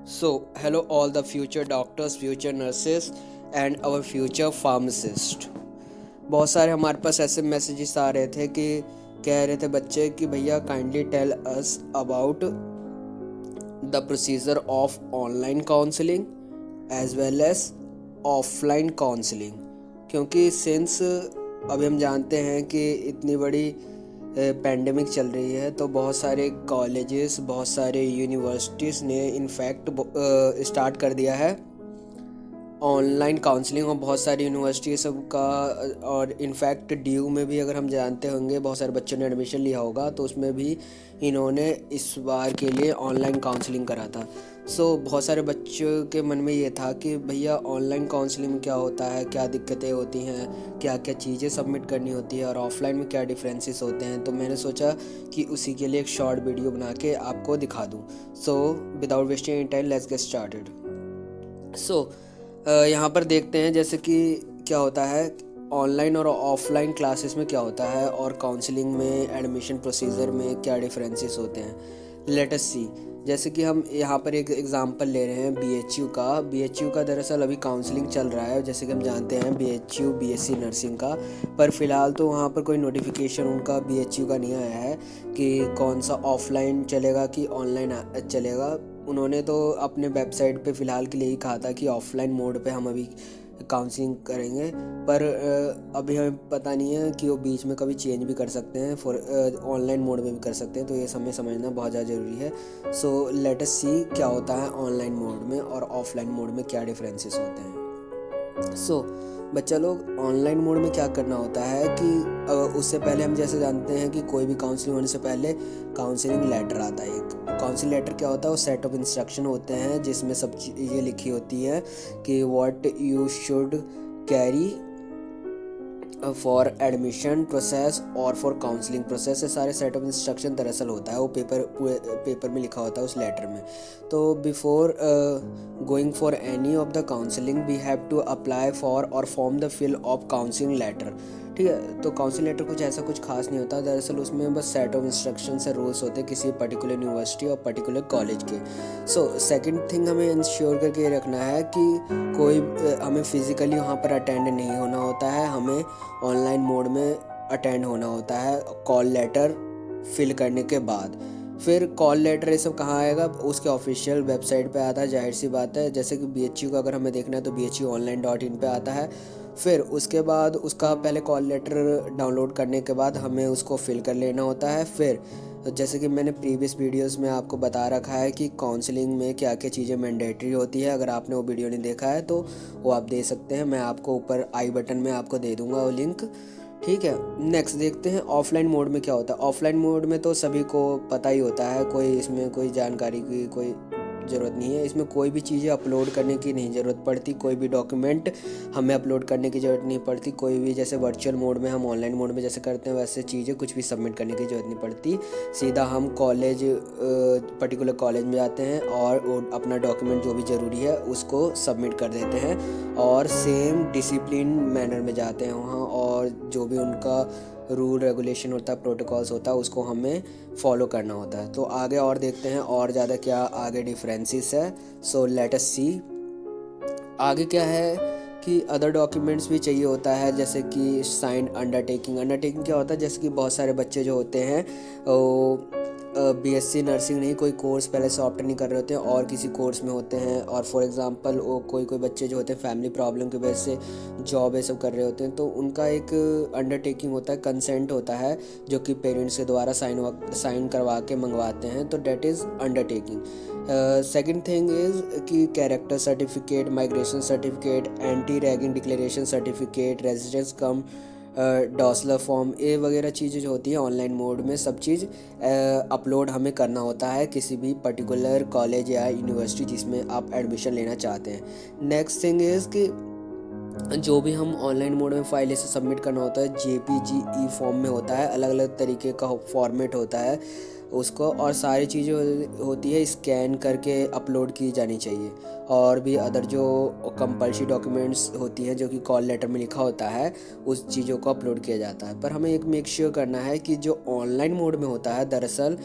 So, hello all the future doctors, future nurses and our future pharmacist. बहुत सारे हमारे पास ऐसे मैसेजेस आ रहे थे कि कह रहे थे बच्चे कि भैया kindly tell us about the procedure of online counselling as well as offline counselling, क्योंकि सिंस अभी हम जानते हैं कि इतनी बड़ी पेंडेमिक चल रही है तो बहुत सारे कॉलेजेस, बहुत सारे यूनिवर्सिटीज़ ने इनफैक्ट स्टार्ट कर दिया है ऑनलाइन काउंसलिंग। और बहुत सारी यूनिवर्सिटी सब का, और इनफैक्ट ड्यू में भी अगर हम जानते होंगे बहुत सारे बच्चों ने एडमिशन लिया होगा तो उसमें भी इन्होंने इस बार के लिए ऑनलाइन काउंसलिंग करा था। बहुत सारे बच्चों के मन में ये था कि भैया ऑनलाइन काउंसलिंग में क्या होता है, क्या दिक्कतें होती हैं, क्या क्या चीज़ें सबमिट करनी होती है और ऑफलाइन में क्या डिफरेंसेस होते हैं। तो मैंने सोचा कि उसी के लिए एक शॉर्ट वीडियो बना के आपको दिखा दूँ। Without wasting any time let's get started. यहाँ पर देखते हैं जैसे कि क्या होता है ऑनलाइन और ऑफलाइन क्लासेस में क्या होता है और काउंसलिंग में एडमिशन प्रोसीजर में क्या डिफरेंसेस होते हैं। लेट अस सी। जैसे कि हम यहाँ पर एक एग्जांपल ले रहे हैं बीएचयू का दरअसल अभी काउंसलिंग चल रहा है, जैसे कि हम जानते हैं बीएचयू बीएससी नर्सिंग का। पर फिलहाल तो वहाँ पर कोई नोटिफिकेशन उनका बीएचयू का नहीं आया है कि कौन सा ऑफलाइन चलेगा कि ऑनलाइन चलेगा। उन्होंने तो अपने वेबसाइट पे फ़िलहाल के लिए ही कहा था कि ऑफलाइन मोड पे हम अभी काउंसलिंग करेंगे, पर अभी हमें पता नहीं है कि वो बीच में कभी चेंज भी कर सकते हैं, फॉर ऑनलाइन मोड में भी कर सकते हैं। तो ये समय समझना बहुत ज़्यादा ज़रूरी है। लेट अस सी क्या होता है ऑनलाइन मोड में और ऑफलाइन मोड में क्या डिफरेंसेस होते हैं। बच्चा लोग ऑनलाइन मोड में क्या करना होता है कि उससे पहले हम जैसे जानते हैं कि कोई भी काउंसलिंग होने से पहले काउंसलिंग लेटर आता है। एक काउंसलिंग लेटर क्या होता है, वो सेट ऑफ इंस्ट्रक्शन होते हैं जिसमें सब चीज़ें लिखी होती हैं कि what you should carry for admission process और फॉर काउंसलिंग प्रोसेस। ये सारे सेट ऑफ इंस्ट्रक्शन दरअसल होता है वो पेपर में लिखा होता है उस लेटर में। तो before going for any of the counselling we have to apply for और form the fill of counselling letter. ठीक है, तो काउंसलिंग लेटर कुछ ऐसा कुछ खास नहीं होता दरअसल, उसमें बस सेट ऑफ इंस्ट्रक्शन से रूल्स होते हैं किसी पर्टिकुलर यूनिवर्सिटी और पर्टिकुलर कॉलेज के। सेकंड थिंग हमें इंश्योर करके ये रखना है कि कोई हमें फिज़िकली वहाँ पर अटेंड नहीं होना होता है, हमें ऑनलाइन मोड में अटेंड होना होता है कॉल लेटर फिल करने के बाद। फिर कॉल लेटर ये सब कहाँ आएगा, उसके ऑफिशियल वेबसाइट पे आता है, जाहिर सी बात है। जैसे कि बीएचयू का अगर हमें देखना है तो BHUonline.in पे आता है। फिर उसके बाद उसका पहले कॉल लेटर डाउनलोड करने के बाद हमें उसको फिल कर लेना होता है। फिर जैसे कि मैंने प्रीवियस वीडियोस में आपको बता रखा है कि काउंसलिंग में क्या क्या चीज़ें मैंडेटरी होती है, अगर आपने वो वीडियो नहीं देखा है तो वो आप दे सकते हैं, मैं आपको ऊपर आई बटन में आपको दे दूँगा वो लिंक। ठीक है, नेक्स्ट देखते हैं ऑफलाइन मोड में क्या होता है। ऑफलाइन मोड में तो सभी को पता ही होता है, कोई इसमें कोई जानकारी की कोई ज़रूरत नहीं है। इसमें कोई भी चीज़ें अपलोड करने की नहीं ज़रूरत पड़ती, कोई भी डॉक्यूमेंट हमें अपलोड करने की ज़रूरत नहीं पड़ती, कोई भी जैसे वर्चुअल मोड में हम ऑनलाइन मोड में जैसे करते हैं वैसे चीज़ें कुछ भी सबमिट करने की ज़रूरत नहीं पड़ती। सीधा हम पर्टिकुलर कॉलेज में जाते हैं और अपना डॉक्यूमेंट जो भी ज़रूरी है उसको सबमिट कर देते हैं और सेम डिसिप्लिन मैनर में जाते हैं वहाँ, और जो भी उनका रूल रेगुलेशन होता है, प्रोटोकॉल्स होता है, उसको हमें फॉलो करना होता है। तो आगे और देखते हैं और ज़्यादा क्या आगे डिफरेंसेस है। लेट अस सी आगे क्या है कि अदर डॉक्यूमेंट्स भी चाहिए होता है, जैसे कि साइंड अंडरटेकिंग क्या होता है, जैसे कि बहुत सारे बच्चे जो होते हैं वो बीएससी नर्सिंग नहीं, कोई कोर्स पहले से ऑप्ट नहीं कर रहे होते हैं और किसी कोर्स में होते हैं, और फॉर एग्जांपल वो कोई बच्चे जो होते हैं फैमिली प्रॉब्लम की वजह से जॉब ये सब कर रहे होते हैं, तो उनका एक अंडरटेकिंग होता है, कंसेंट होता है जो कि पेरेंट्स के द्वारा साइन करवा के मंगवाते हैं, तो that is undertaking. Second thing is कि character certificate, migration certificate, anti ragging declaration certificate, residence cum डॉसलर फॉर्म, ये वगैरह चीज़ें जो होती हैं ऑनलाइन मोड में सब चीज़ अपलोड हमें करना होता है किसी भी पर्टिकुलर कॉलेज या यूनिवर्सिटी जिसमें आप एडमिशन लेना चाहते हैं। नेक्स्ट थिंग इज़ कि जो भी हम ऑनलाइन मोड में फाइल इसे सबमिट करना होता है JPG ई फॉर्म में होता है, अलग अलग तरीके का फॉर्मेट होता है उसको, और सारी चीज़ें होती है स्कैन करके अपलोड की जानी चाहिए। और भी अदर जो कंपल्सरी डॉक्यूमेंट्स होती हैं जो कि कॉल लेटर में लिखा होता है उस चीज़ों को अपलोड किया जाता है। पर हमें एक मेक श्योर करना है कि जो ऑनलाइन मोड में होता है दरअसल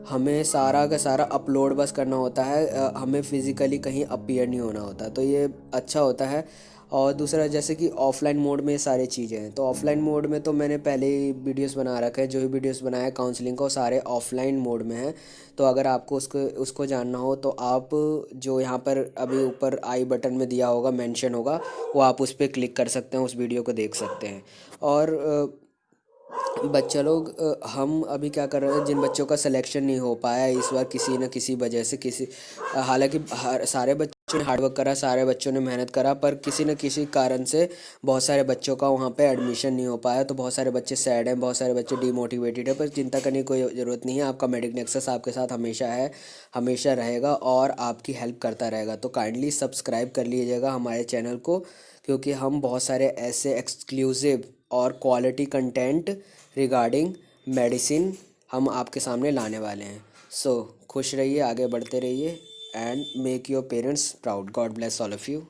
हमें सारा का सारा अपलोड बस करना होता है, हमें फिज़िकली कहीं अपीयर नहीं होना होता, तो ये अच्छा होता है। और दूसरा जैसे कि ऑफलाइन मोड में ये सारी चीज़ें हैं, तो ऑफलाइन मोड में तो मैंने पहले ही वीडियोस बना रखे हैं, जो भी वीडियोस बनाए हैं काउंसलिंग को सारे ऑफलाइन मोड में हैं। तो अगर आपको उसको उसको जानना हो तो आप जो यहाँ पर अभी ऊपर आई बटन में दिया होगा, मेंशन होगा, वो आप उस पर क्लिक कर सकते हैं, उस वीडियो को देख सकते हैं। और बच्चा लोग, हम अभी क्या कर रहे हैं, जिन बच्चों का सिलेक्शन नहीं हो पाया है इस बार किसी न किसी वजह से, हालांकि सारे बच्चों ने हार्डवर्क करा, सारे बच्चों ने मेहनत करा, पर किसी न किसी कारण से बहुत सारे बच्चों का वहाँ पे एडमिशन नहीं हो पाया, तो बहुत सारे बच्चे सैड हैं, बहुत सारे बच्चे डिमोटिवेटेड है। पर चिंता करने की कोई ज़रूरत नहीं है, आपका मेडिक नेक्सस आपके साथ हमेशा है, हमेशा रहेगा और आपकी हेल्प करता रहेगा। तो काइंडली सब्सक्राइब कर लीजिएगा हमारे चैनल को, क्योंकि हम बहुत सारे ऐसे एक्सक्लूसिव और क्वालिटी कंटेंट रिगार्डिंग मेडिसिन हम आपके सामने लाने वाले हैं। सो खुश रहिए, आगे बढ़ते रहिए, and make your parents proud. God bless all of you.